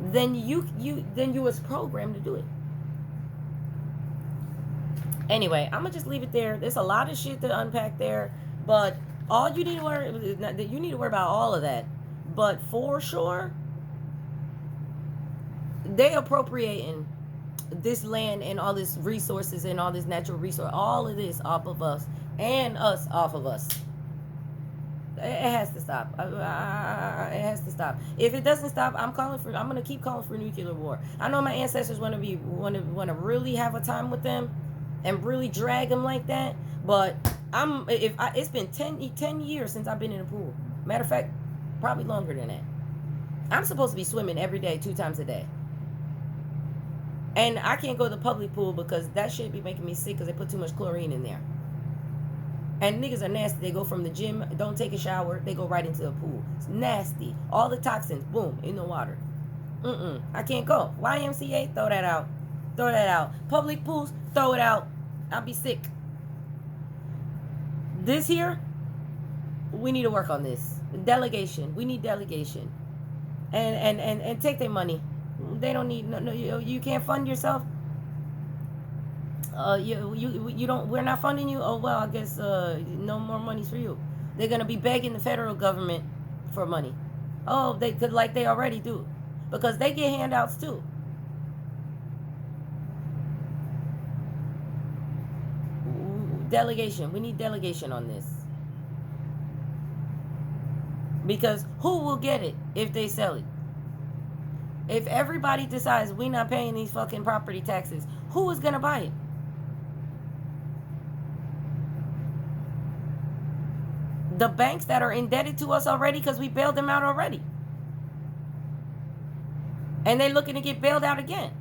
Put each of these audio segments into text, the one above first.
then you was programmed to do it. Anyway, I'm gonna just leave it there. There's a lot of shit to unpack there, but all you need to worry, you need to worry about all of that. But for sure, they appropriating this land and all this resources and all this natural resource, all of this off of us and us off of us. It has to stop. It has to stop. If it doesn't stop, I'm gonna keep calling for nuclear war. I know my ancestors want to really have a time with them, and really drag them like that. But it's been 10 years since I've been in a pool. Matter of fact, probably longer than that. I'm supposed to be swimming every day, 2 times a day. And I can't go to the public pool because that shit be making me sick because they put too much chlorine in there. And niggas are nasty. They go from the gym, don't take a shower, they go right into the pool. It's nasty. All the toxins, boom, in the water. I can't go. YMCA, throw that out. Throw that out. Public pools, throw it out. I'll be sick. This here, we need to work on this. Delegation. We need delegation. And take their money. They don't need no you can't fund yourself. You don't, we're not funding you. Oh well, I guess no more money's for you. They're gonna be begging the federal government for money. Oh, they could, like they already do, because they get handouts too. Delegation. We need delegation on this. Because who will get it if they sell it? If everybody decides we're not paying these fucking property taxes, who is gonna buy it? The banks that are indebted to us already because we bailed them out already. And they're looking to get bailed out again.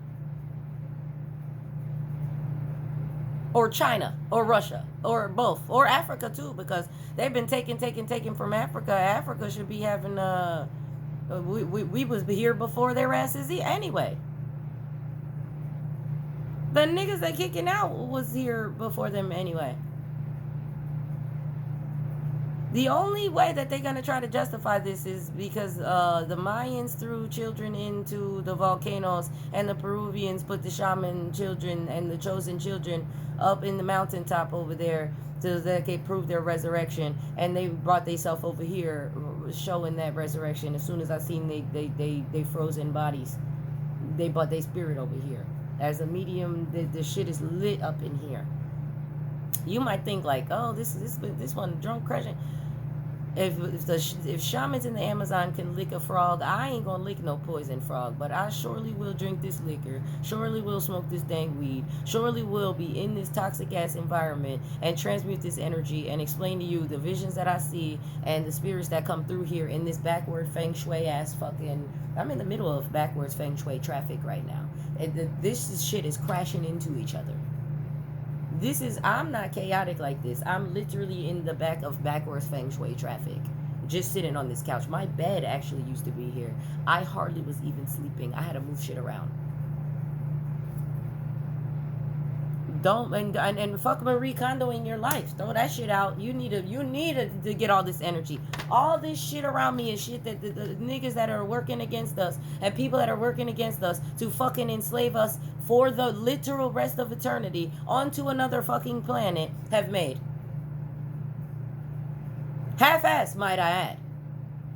Or China, or Russia, or both, or Africa too, because they've been taking from Africa. Africa should be having we was here before their asses anyway. The niggas they kicking out was here before them anyway. The only way that they're going to try to justify this is because the Mayans threw children into the volcanoes, and the Peruvians put the shaman children and the chosen children up in the mountaintop over there so that they could prove their resurrection. And they brought themselves over here showing that resurrection. As soon as I seen they frozen bodies, they brought their spirit over here. As a medium, the shit is lit up in here. You might think like, oh, this one drunk crushing. If shamans in the Amazon can lick a frog, I ain't gonna lick no poison frog, but I surely will drink this liquor, surely will smoke this dang weed, surely will be in this toxic ass environment and transmute this energy and explain to you the visions that I see and the spirits that come through here in this backward feng shui ass fucking. I'm in the middle of backwards feng shui traffic right now. This shit is crashing into each other. I'm not chaotic like this. I'm literally in the back of backwards feng shui traffic, just sitting on this couch. My bed actually used to be here. I hardly was even sleeping. I had to move shit around. Don't and fuck Marie Kondo in your life. Throw that shit out. You need to get all this energy. All this shit around me is shit that the niggas that are working against us and people that are working against us to fucking enslave us for the literal rest of eternity onto another fucking planet have made. Half-assed, might I add.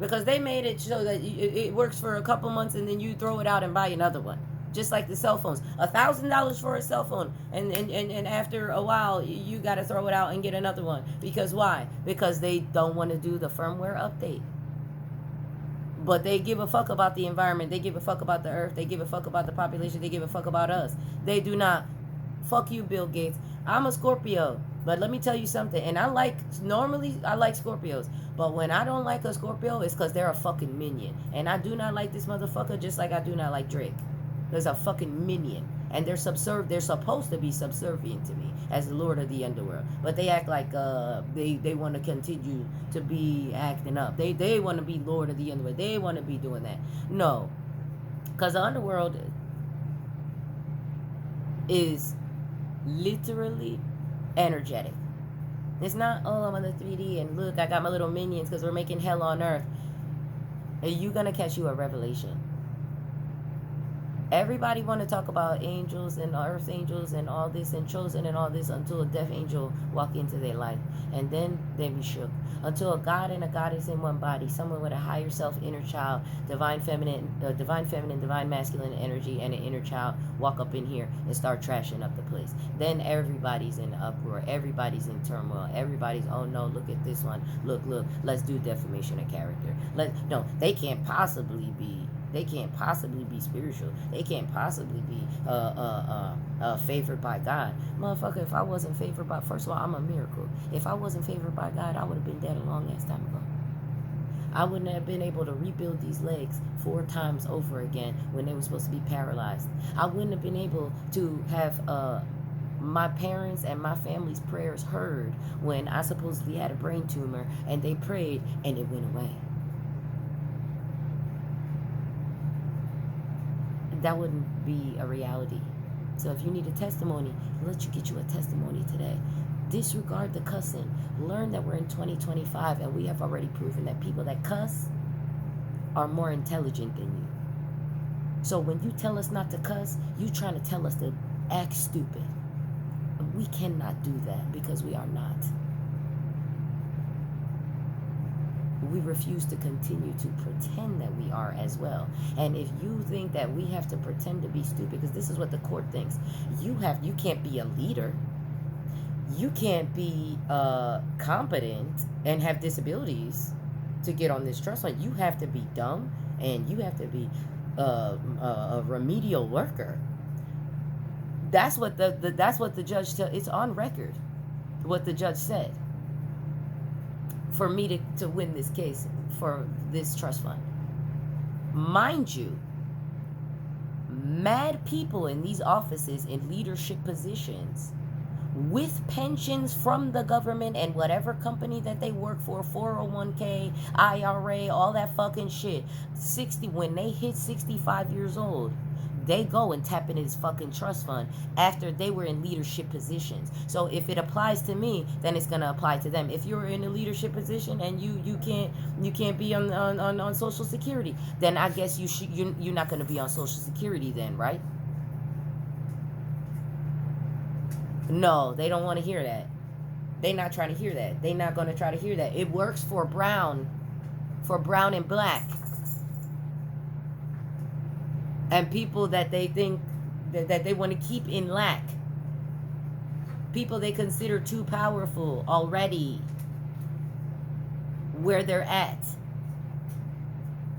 Because they made it so that it works for a couple months and then you throw it out and buy another one. Just like the cell phones. $1,000 for a cell phone. And after a while, you got to throw it out and get another one. Because why? Because they don't want to do the firmware update. But they give a fuck about the environment. They give a fuck about the earth. They give a fuck about the population. They give a fuck about us. They do not. Fuck you, Bill Gates. I'm a Scorpio. But let me tell you something. And normally I like Scorpios. But when I don't like a Scorpio, it's because they're a fucking minion. And I do not like this motherfucker just like I do not like Drake. There's a fucking minion. And they're supposed to be subservient to me as the Lord of the Underworld. But they act like they want to continue to be acting up. They want to be Lord of the Underworld. They want to be doing that. No. Because the Underworld is literally energetic. It's not, oh, I'm on the 3D and look, I got my little minions because we're making hell on earth. Are you going to catch you a revelation? Everybody want to talk about angels and earth angels and all this and chosen and all this until a death angel walk into their life, and then they be shook. Until a god and a goddess in one body, someone with a higher self, inner child, divine feminine, divine masculine energy, and an inner child walk up in here and start trashing up the place. Then everybody's in uproar. Everybody's in turmoil. Everybody's, oh no, look at this one. Look, let's do defamation of character. No, they can't possibly be. They can't possibly be spiritual. They can't possibly be favored by God. Motherfucker, if I wasn't favored by, first of all, I'm a miracle. If I wasn't favored by God, I would have been dead a long ass time ago. I wouldn't have been able to rebuild these legs 4 times over again when they were supposed to be paralyzed. I wouldn't have been able to have my parents and my family's prayers heard when I supposedly had a brain tumor and they prayed and it went away. That wouldn't be a reality. So if you need a testimony, let you get you a testimony today. Disregard the cussing. Learn that we're in 2025 and we have already proven that people that cuss are more intelligent than you. So when you tell us not to cuss, you trying to tell us to act stupid. We cannot do that because we are not. We refuse to continue to pretend that we are as well. And if you think that we have to pretend to be stupid, because this is what the court thinks, you can't be a leader. You can't be competent and have disabilities to get on this trust fund. You have to be dumb and you have to be a remedial worker. That's what the judge said. It's on record what the judge said for me to win this case for this trust fund. Mind you, mad people in these offices in leadership positions with pensions from the government and whatever company that they work for, 401k, IRA, all that fucking shit. When they hit 65 years old, they go and tap into this fucking trust fund after they were in leadership positions. So if it applies to me, then it's gonna apply to them. If you're in a leadership position and you can't be on Social Security, then I guess you're not gonna be on Social Security then, right? No, they don't want to hear that. They're not trying to hear that. They're not gonna try to hear that. It works for brown and black. And people that they think that they want to keep in lack. People they consider too powerful already where they're at.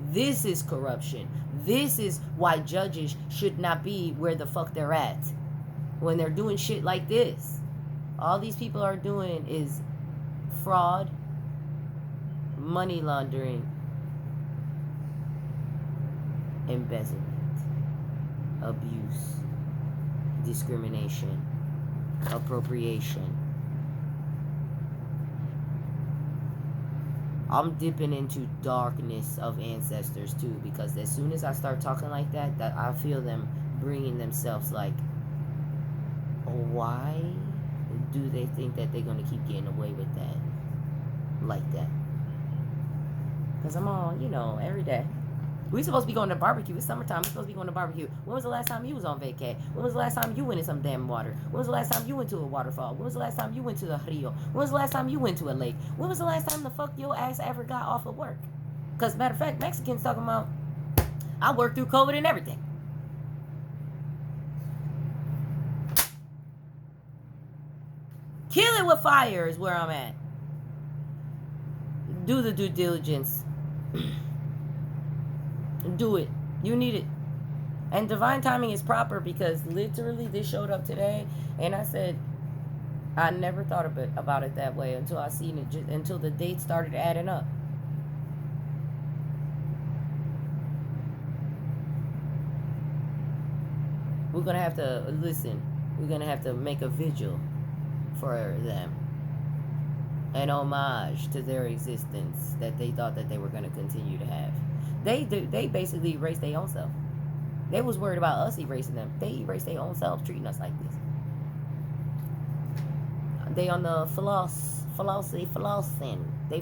This is corruption. This is why judges should not be where the fuck they're at when they're doing shit like this. All these people are doing is fraud, money laundering, embezzlement, abuse, discrimination, appropriation. I'm dipping into darkness of ancestors too, because as soon as I start talking like that I feel them bringing themselves like, why do they think that they're going to keep getting away with that like that? Because I'm on, every day. We supposed to be going to barbecue. It's summertime. We're supposed to be going to barbecue. When was the last time you was on vacay? When was the last time you went in some damn water? When was the last time you went to a waterfall? When was the last time you went to a rio? When was the last time you went to a lake? When was the last time the fuck your ass ever got off of work? Because matter of fact, Mexicans talking about, I worked through COVID and everything. Kill it with fire is where I'm at. Do the due diligence. Do it. You need it. And divine timing is proper because literally this showed up today and I said, I never thought about it that way until I seen it, until the dates started adding up. We're going to have to, listen, we're going to have to make a vigil for them. An homage to their existence that they thought that they were going to continue to have. They basically erased their own self. They was worried about us erasing them. They erased their own self, treating us like this. They on the flossing. They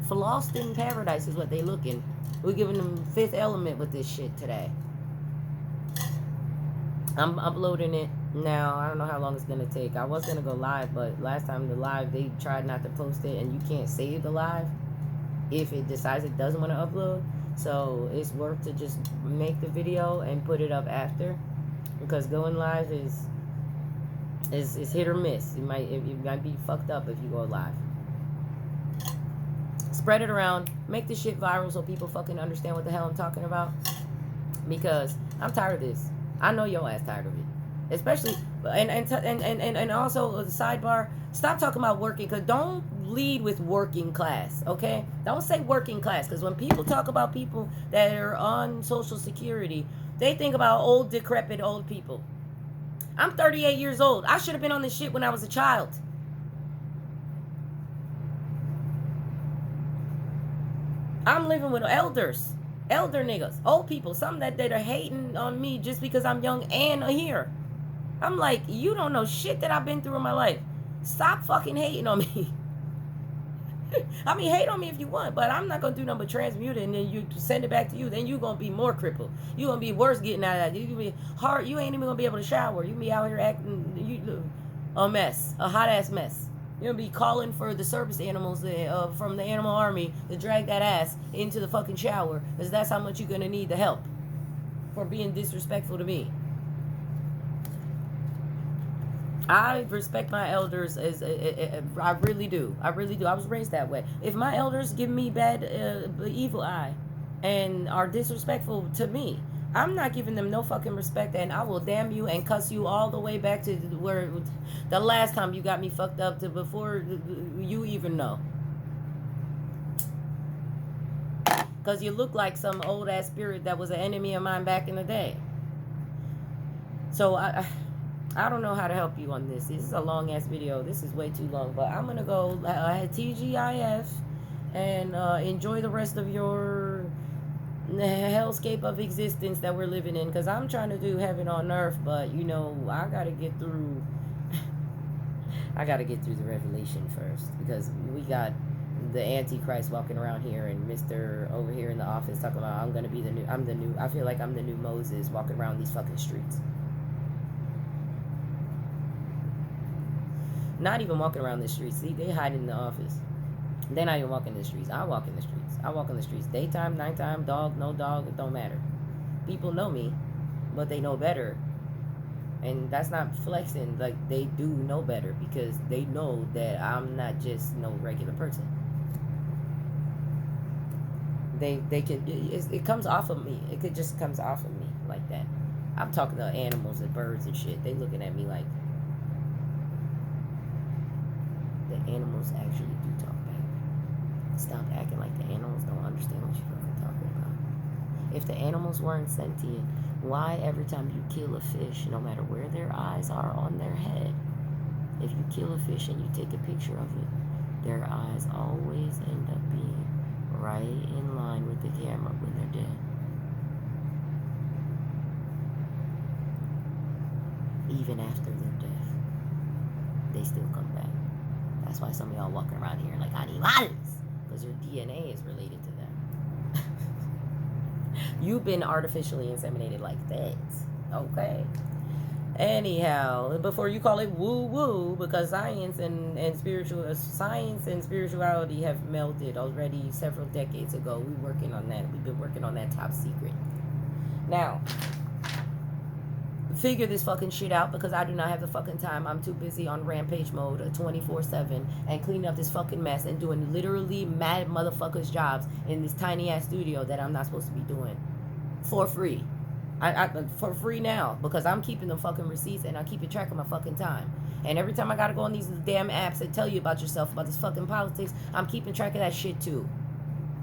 flossing paradise is what they looking. We're giving them Fifth Element with this shit today. I'm uploading it now. I don't know how long it's gonna take. I was gonna go live, but last time the live they tried not to post it, and you can't save the live if it decides it doesn't want to upload. So it's worth to just make the video and put it up after, because going live is hit or miss. It might be fucked up if you go live. Spread it around, make this shit viral so people fucking understand what the hell I'm talking about. Because I'm tired of this. I know your ass tired of it. Especially and also the sidebar, stop talking about working, because don't lead with working class, okay? Don't say working class, because when people talk about people that are on Social Security, they think about old, decrepit old people. I'm 38 years old. I should have been on this shit when I was a child. I'm living with elders, elder niggas, old people, some that are hating on me just because I'm young and here. I'm like, you don't know shit that I've been through in my life. Stop fucking hating on me. I mean, hate on me if you want, but I'm not gonna do nothing but transmute it and then you send it back to you. Then you gonna be more crippled. You gonna be worse getting out of that. You gonna be hard. You ain't even gonna be able to shower. You be out here acting a mess, a hot ass mess. You're gonna be calling for the service animals from the animal army to drag that ass into the fucking shower, because that's how much you're gonna need the help for being disrespectful to me. I respect my elders I really do. I really do. I was raised that way. If my elders give me bad, evil eye, and are disrespectful to me, I'm not giving them no fucking respect, and I will damn you and cuss you all the way back to where the last time you got me fucked up, to before you even know. Because you look like some old ass spirit that was an enemy of mine back in the day. So I don't know how to help you on this. This is a long ass video. This is way too long, but I'm gonna go TGIF and enjoy the rest of your hellscape of existence that we're living in, because I'm trying to do heaven on earth, but you know, I gotta get through I gotta get through the revelation first, because we got the Antichrist walking around here, and Mr. over here in the office talking about I feel like I'm the new Moses walking around these fucking streets. Not even walking around the streets. See, they hide in the office. They're not even walking the streets. I walk in the streets. I walk in the streets. Daytime, nighttime, dog, no dog, it don't matter. People know me, but they know better. And that's not flexing. Like, they do know better, because they know that I'm not just no regular person. They can, it comes off of me. It just comes off of me like that. I'm talking to animals and birds and shit. They looking at me like, the animals actually do talk back. Stop acting like the animals don't understand what you're fucking talking about. If the animals weren't sentient, why every time you kill a fish, no matter where their eyes are on their head, if you kill a fish and you take a picture of it, their eyes always end up being right in line with the camera when they're dead. Even after their death, they still come back. That's why some of y'all walking around here like animals, because your DNA is related to them. You've been artificially inseminated like that. Okay. Anyhow, before you call it woo-woo, because science and spirituality have melted already several decades ago. We're working on that. We've been working on that top secret. Now, figure this fucking shit out, because I do not have the fucking time. I'm too busy on rampage mode 24/7 and cleaning up this fucking mess and doing literally mad motherfuckers jobs in this tiny ass studio that I'm not supposed to be doing for free. For free now, because I'm keeping the fucking receipts and I'm keeping track of my fucking time. And every time I gotta go on these damn apps that tell you about yourself, about this fucking politics, I'm keeping track of that shit too.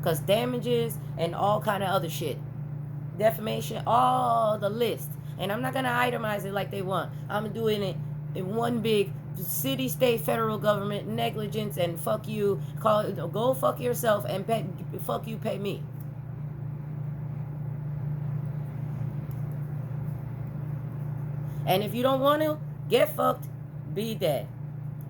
Because damages and all kind of other shit, defamation, all the list. And I'm not going to itemize it like they want. I'm doing it in one big city, state, federal government negligence, and fuck you. Go fuck yourself and fuck you, pay me. And if you don't want to, get fucked, be dead.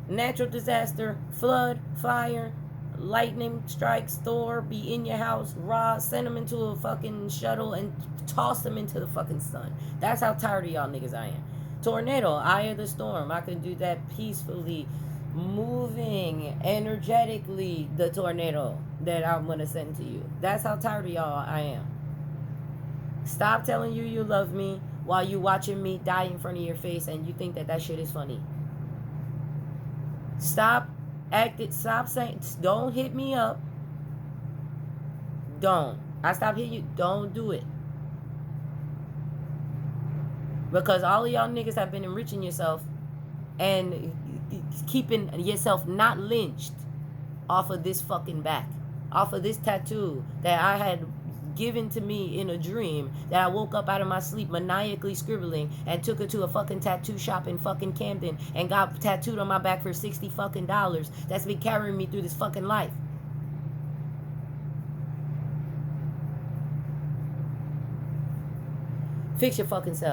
Natural disaster, flood, fire, lightning strikes Thor, be in your house, raw, send them into a fucking shuttle and toss them into the fucking sun. That's how tired of y'all niggas I am. Tornado, eye of the storm. I can do that peacefully, moving energetically, the tornado that I'm gonna send to you. That's how tired of y'all I am. Stop telling you love me while you watching me die in front of your face and you think that that shit is funny. Stop saying, don't hit me up. Don't. I stop hitting you. Don't do it. Because all of y'all niggas have been enriching yourself and keeping yourself not lynched off of this fucking back. Off of this tattoo that I had given to me in a dream that I woke up out of my sleep maniacally scribbling and took it to a fucking tattoo shop in fucking Camden and got tattooed on my back for $60 fucking dollars. That's been carrying me through this fucking life. Fix your fucking self.